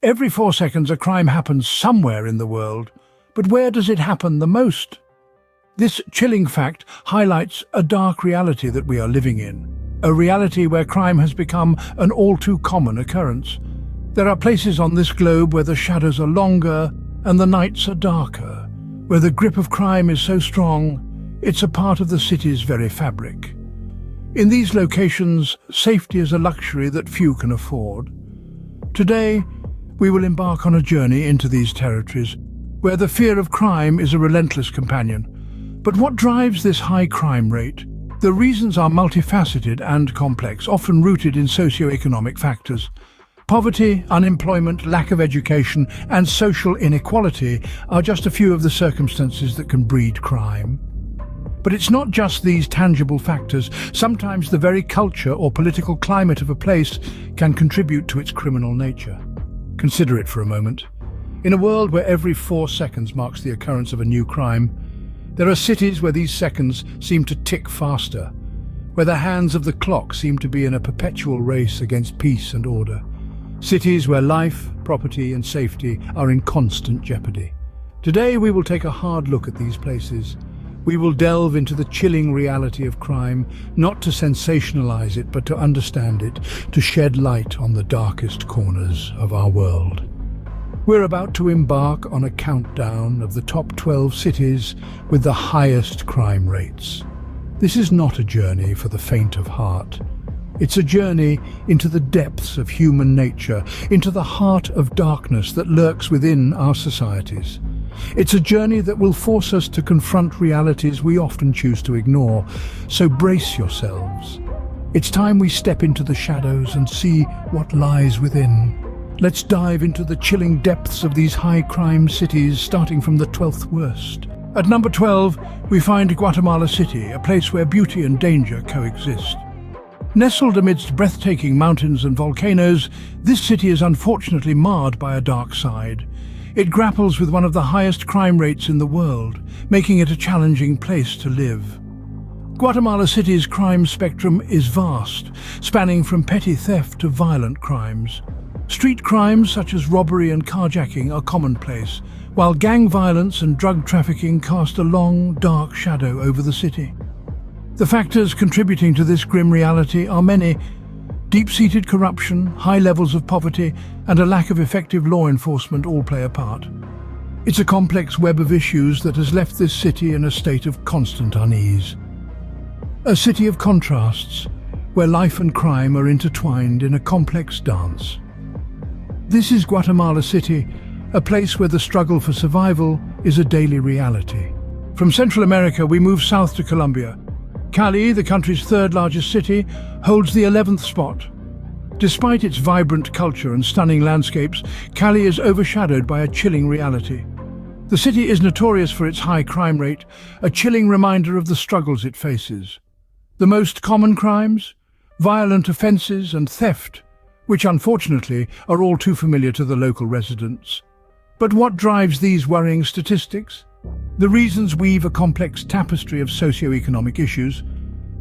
Every 4 seconds a crime happens somewhere in the world, but where does it happen the most? This chilling fact highlights a dark reality that we are living in, a reality where crime has become an all-too common occurrence. There are places on this globe where the shadows are longer and the nights are darker, where the grip of crime is so strong it's a part of the city's very fabric. In these locations, safety is a luxury that few can afford. Today, we will embark on a journey into these territories, where the fear of crime is a relentless companion. But what drives this high crime rate? The reasons are multifaceted and complex, often rooted in socio-economic factors. Poverty, unemployment, lack of education, and social inequality are just a few of the circumstances that can breed crime. But it's not just these tangible factors. Sometimes the very culture or political climate of a place can contribute to its criminal nature. Consider it for a moment. In a world where every 4 seconds marks the occurrence of a new crime, there are cities where these seconds seem to tick faster, where the hands of the clock seem to be in a perpetual race against peace and order. Cities where life, property and safety are in constant jeopardy. Today we will take a hard look at these places. We will delve into the chilling reality of crime, not to sensationalize it, but to understand it, to shed light on the darkest corners of our world. We're about to embark on a countdown of the top 12 cities with the highest crime rates. This is not a journey for the faint of heart. It's a journey into the depths of human nature, into the heart of darkness that lurks within our societies. It's a journey that will force us to confront realities we often choose to ignore. So brace yourselves. It's time we step into the shadows and see what lies within. Let's dive into the chilling depths of these high-crime cities, starting from the 12th worst. At number 12, we find Guatemala City, a place where beauty and danger coexist. Nestled amidst breathtaking mountains and volcanoes, this city is unfortunately marred by a dark side. It grapples with one of the highest crime rates in the world, making it a challenging place to live. Guatemala City's crime spectrum is vast, spanning from petty theft to violent crimes. Street crimes such as robbery and carjacking are commonplace, while gang violence and drug trafficking cast a long, dark shadow over the city. The factors contributing to this grim reality are many. Deep-seated corruption, high levels of poverty, and a lack of effective law enforcement all play a part. It's a complex web of issues that has left this city in a state of constant unease. A city of contrasts, where life and crime are intertwined in a complex dance. This is Guatemala City, a place where the struggle for survival is a daily reality. From Central America, we move south to Colombia. Cali, the country's third largest city, holds the 11th spot. Despite its vibrant culture and stunning landscapes, Cali is overshadowed by a chilling reality. The city is notorious for its high crime rate, a chilling reminder of the struggles it faces. The most common crimes? Violent offences and theft, which unfortunately are all too familiar to the local residents. But what drives these worrying statistics? The reasons weave a complex tapestry of socio-economic issues.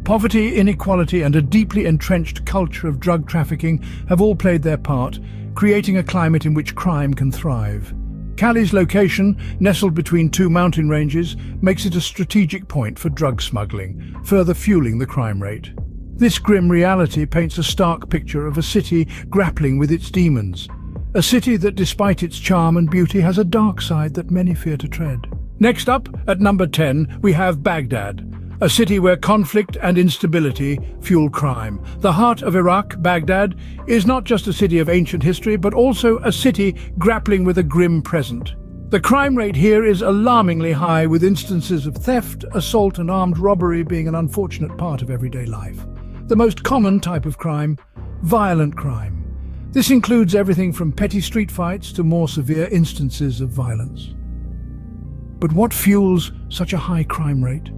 Poverty, inequality, and a deeply entrenched culture of drug trafficking have all played their part, creating a climate in which crime can thrive. Cali's location, nestled between two mountain ranges, makes it a strategic point for drug smuggling, further fueling the crime rate. This grim reality paints a stark picture of a city grappling with its demons. A city that, despite its charm and beauty, has a dark side that many fear to tread. Next up, at number 10, we have Baghdad, a city where conflict and instability fuel crime. The heart of Iraq, Baghdad, is not just a city of ancient history, but also a city grappling with a grim present. The crime rate here is alarmingly high, with instances of theft, assault, and armed robbery being an unfortunate part of everyday life. The most common type of crime, violent crime. This includes everything from petty street fights to more severe instances of violence. But what fuels such a high crime rate?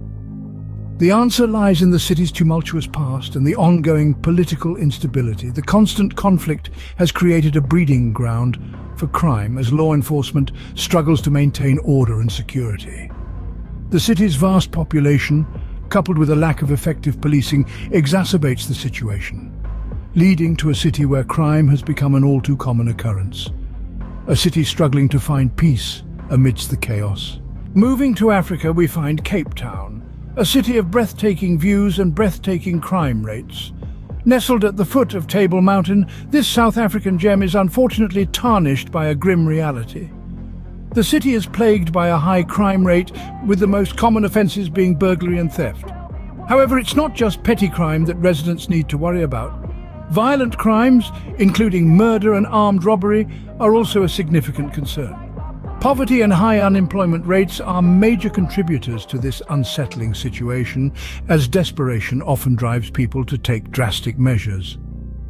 The answer lies in the city's tumultuous past and the ongoing political instability. The constant conflict has created a breeding ground for crime as law enforcement struggles to maintain order and security. The city's vast population, coupled with a lack of effective policing, exacerbates the situation, leading to a city where crime has become an all-too-common occurrence. a city struggling to find peace amidst the chaos. Moving to Africa, we find Cape Town, a city of breathtaking views and breathtaking crime rates. Nestled at the foot of Table Mountain, this South African gem is unfortunately tarnished by a grim reality. The city is plagued by a high crime rate, with the most common offences being burglary and theft. However, it's not just petty crime that residents need to worry about. Violent crimes, including murder and armed robbery, are also a significant concern. Poverty and high unemployment rates are major contributors to this unsettling situation, as desperation often drives people to take drastic measures.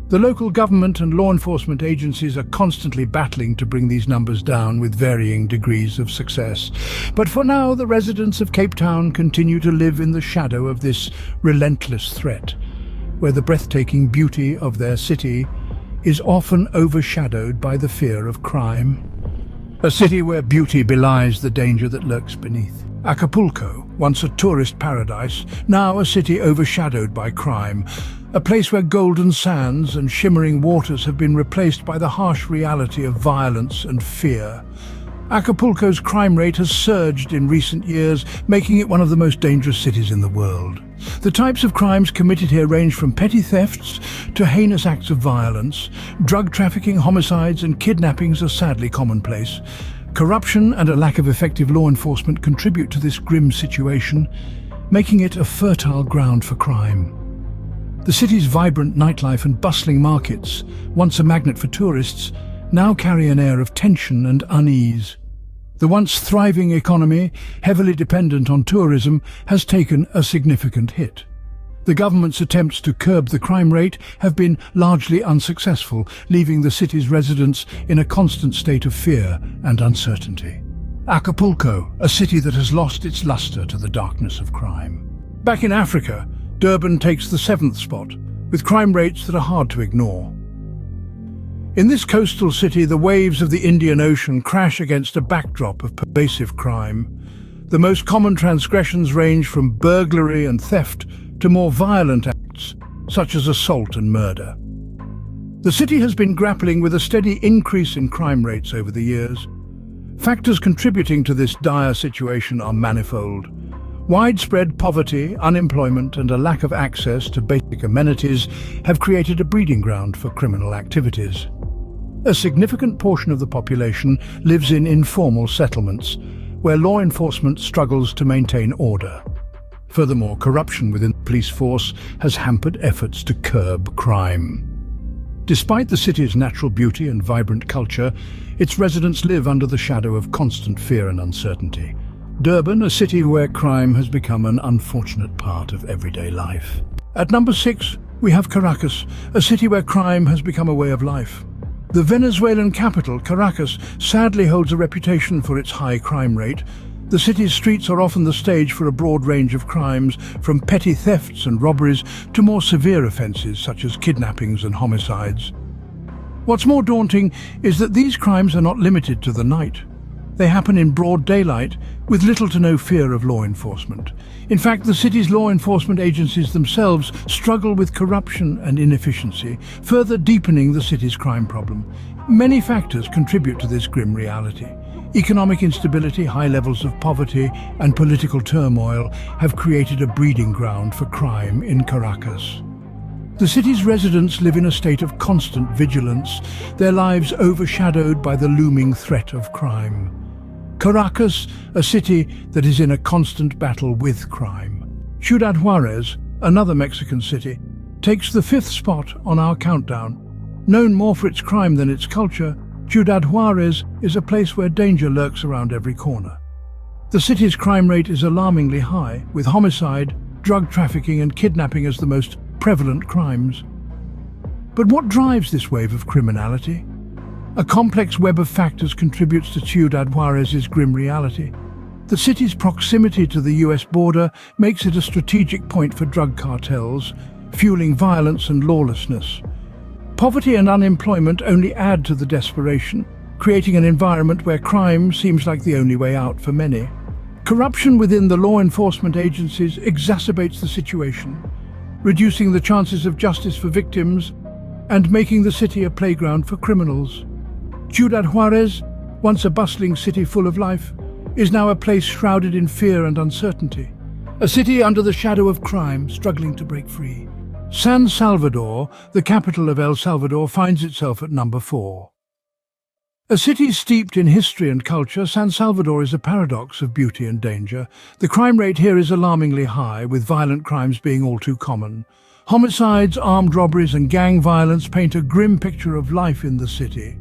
The local government and law enforcement agencies are constantly battling to bring these numbers down with varying degrees of success. But for now, the residents of Cape Town continue to live in the shadow of this relentless threat, where the breathtaking beauty of their city is often overshadowed by the fear of crime. A city where beauty belies the danger that lurks beneath. Acapulco, once a tourist paradise, now a city overshadowed by crime. A place where golden sands and shimmering waters have been replaced by the harsh reality of violence and fear. Acapulco's crime rate has surged in recent years, making it one of the most dangerous cities in the world. The types of crimes committed here range from petty thefts to heinous acts of violence. Drug trafficking, homicides and kidnappings are sadly commonplace. Corruption and a lack of effective law enforcement contribute to this grim situation, making it a fertile ground for crime. The city's vibrant nightlife and bustling markets, once a magnet for tourists, now carry an air of tension and unease. The once thriving economy, heavily dependent on tourism, has taken a significant hit. The government's attempts to curb the crime rate have been largely unsuccessful, leaving the city's residents in a constant state of fear and uncertainty. Acapulco, a city that has lost its luster to the darkness of crime. Back in Africa, Durban takes the 7th spot, with crime rates that are hard to ignore. In this coastal city, the waves of the Indian Ocean crash against a backdrop of pervasive crime. The most common transgressions range from burglary and theft to more violent acts, such as assault and murder. The city has been grappling with a steady increase in crime rates over the years. Factors contributing to this dire situation are manifold. Widespread poverty, unemployment, and a lack of access to basic amenities have created a breeding ground for criminal activities. A significant portion of the population lives in informal settlements, where law enforcement struggles to maintain order. Furthermore, corruption within the police force has hampered efforts to curb crime. Despite the city's natural beauty and vibrant culture, its residents live under the shadow of constant fear and uncertainty. Durban, a city where crime has become an unfortunate part of everyday life. At number 6, we have Caracas, a city where crime has become a way of life. The Venezuelan capital, Caracas, sadly holds a reputation for its high crime rate. The city's streets are often the stage for a broad range of crimes, from petty thefts and robberies to more severe offences such as kidnappings and homicides. What's more daunting is that these crimes are not limited to the night. They happen in broad daylight, with little to no fear of law enforcement. In fact, the city's law enforcement agencies themselves struggle with corruption and inefficiency, further deepening the city's crime problem. Many factors contribute to this grim reality. Economic instability, high levels of poverty, and political turmoil have created a breeding ground for crime in Caracas. The city's residents live in a state of constant vigilance, their lives overshadowed by the looming threat of crime. Caracas, a city that is in a constant battle with crime. Ciudad Juarez, another Mexican city, takes the 5th spot on our countdown. Known more for its crime than its culture, Ciudad Juarez is a place where danger lurks around every corner. The city's crime rate is alarmingly high, with homicide, drug trafficking and kidnapping as the most prevalent crimes. But what drives this wave of criminality? A complex web of factors contributes to Ciudad Juarez's grim reality. The city's proximity to the US border makes it a strategic point for drug cartels, fueling violence and lawlessness. Poverty and unemployment only add to the desperation, creating an environment where crime seems like the only way out for many. Corruption within the law enforcement agencies exacerbates the situation, reducing the chances of justice for victims and making the city a playground for criminals. Ciudad Juarez, once a bustling city full of life, is now a place shrouded in fear and uncertainty. A city under the shadow of crime, struggling to break free. San Salvador, the capital of El Salvador, finds itself at number 4. A city steeped in history and culture, San Salvador is a paradox of beauty and danger. The crime rate here is alarmingly high, with violent crimes being all too common. Homicides, armed robberies and gang violence paint a grim picture of life in the city.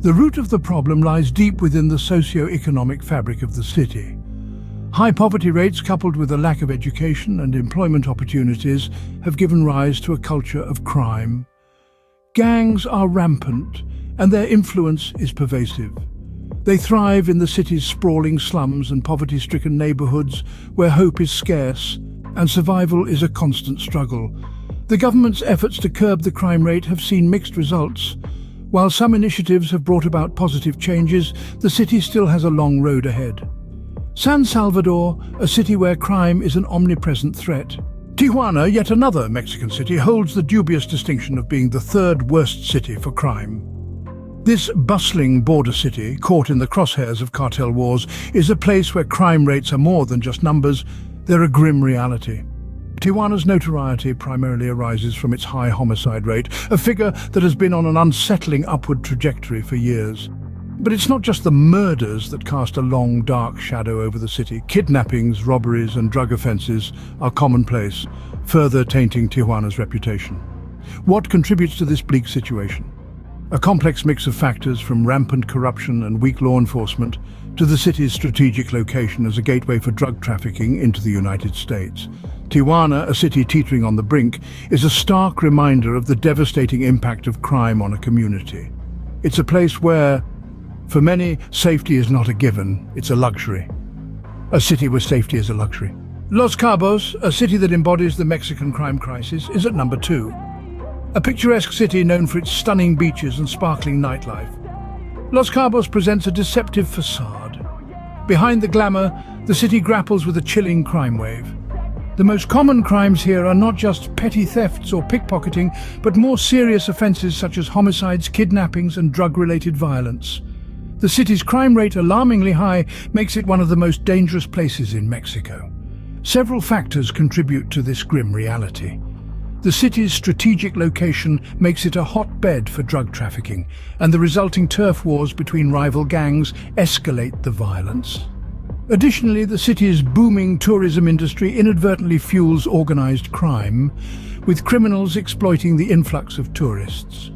The root of the problem lies deep within the socio-economic fabric of the city. High poverty rates coupled with a lack of education and employment opportunities have given rise to a culture of crime. Gangs are rampant, and their influence is pervasive. They thrive in the city's sprawling slums and poverty-stricken neighborhoods where hope is scarce and survival is a constant struggle. The government's efforts to curb the crime rate have seen mixed results. While some initiatives have brought about positive changes, the city still has a long road ahead. San Salvador, a city where crime is an omnipresent threat. Tijuana, yet another Mexican city, holds the dubious distinction of being the third worst city for crime. This bustling border city, caught in the crosshairs of cartel wars, is a place where crime rates are more than just numbers, they're a grim reality. Tijuana's notoriety primarily arises from its high homicide rate, a figure that has been on an unsettling upward trajectory for years. But it's not just the murders that cast a long, dark shadow over the city. Kidnappings, robberies and drug offences are commonplace, further tainting Tijuana's reputation. What contributes to this bleak situation? A complex mix of factors, from rampant corruption and weak law enforcement to the city's strategic location as a gateway for drug trafficking into the United States. Tijuana, a city teetering on the brink, is a stark reminder of the devastating impact of crime on a community. It's a place where, for many, safety is not a given, it's a luxury. A city where safety is a luxury. Los Cabos, a city that embodies the Mexican crime crisis, is at number 2. A picturesque city known for its stunning beaches and sparkling nightlife. Los Cabos presents a deceptive facade. Behind the glamour, the city grapples with a chilling crime wave. The most common crimes here are not just petty thefts or pickpocketing, but more serious offences such as homicides, kidnappings and drug-related violence. The city's crime rate, alarmingly high, makes it one of the most dangerous places in Mexico. Several factors contribute to this grim reality. The city's strategic location makes it a hotbed for drug trafficking, and the resulting turf wars between rival gangs escalate the violence. Additionally, the city's booming tourism industry inadvertently fuels organized crime, with criminals exploiting the influx of tourists.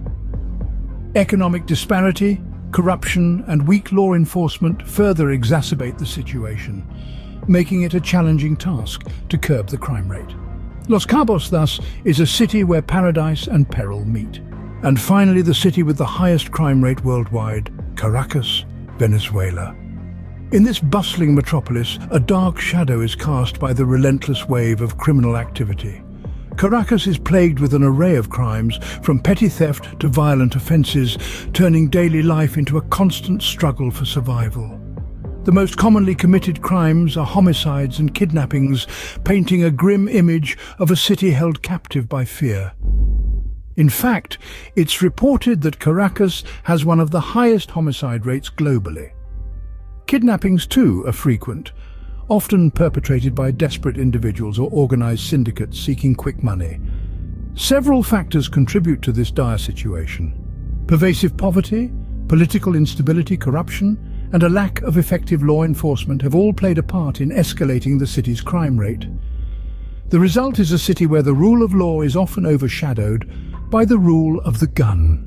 Economic disparity, corruption, and weak law enforcement further exacerbate the situation, making it a challenging task to curb the crime rate. Los Cabos, thus, is a city where paradise and peril meet. And finally, the city with the highest crime rate worldwide, Caracas, Venezuela. In this bustling metropolis, a dark shadow is cast by the relentless wave of criminal activity. Caracas is plagued with an array of crimes, from petty theft to violent offences, turning daily life into a constant struggle for survival. The most commonly committed crimes are homicides and kidnappings, painting a grim image of a city held captive by fear. In fact, it's reported that Caracas has one of the highest homicide rates globally. Kidnappings, too, are frequent, often perpetrated by desperate individuals or organized syndicates seeking quick money. Several factors contribute to this dire situation. Pervasive poverty, political instability, corruption, and a lack of effective law enforcement have all played a part in escalating the city's crime rate. The result is a city where the rule of law is often overshadowed by the rule of the gun.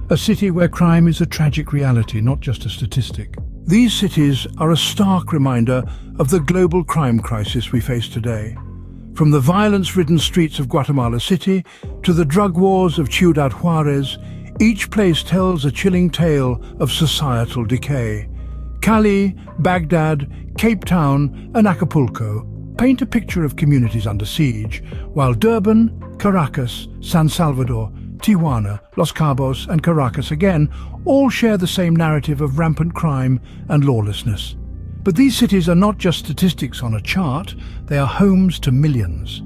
A city where crime is a tragic reality, not just a statistic. These cities are a stark reminder of the global crime crisis we face today. From the violence-ridden streets of Guatemala City to the drug wars of Ciudad Juarez, each place tells a chilling tale of societal decay. Cali, Baghdad, Cape Town and Acapulco paint a picture of communities under siege, while Durban, Caracas, San Salvador, Tijuana, Los Cabos and Caracas again all share the same narrative of rampant crime and lawlessness. But these cities are not just statistics on a chart, they are homes to millions.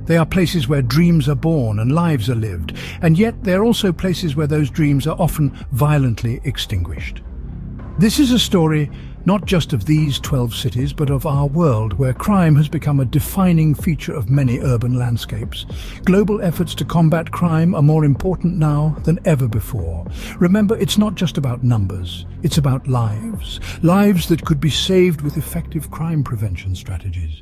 They are places where dreams are born and lives are lived, and yet they are also places where those dreams are often violently extinguished. This is a story not just of these 12 cities, but of our world, where crime has become a defining feature of many urban landscapes. Global efforts to combat crime are more important now than ever before. Remember, it's not just about numbers, it's about lives. Lives that could be saved with effective crime prevention strategies.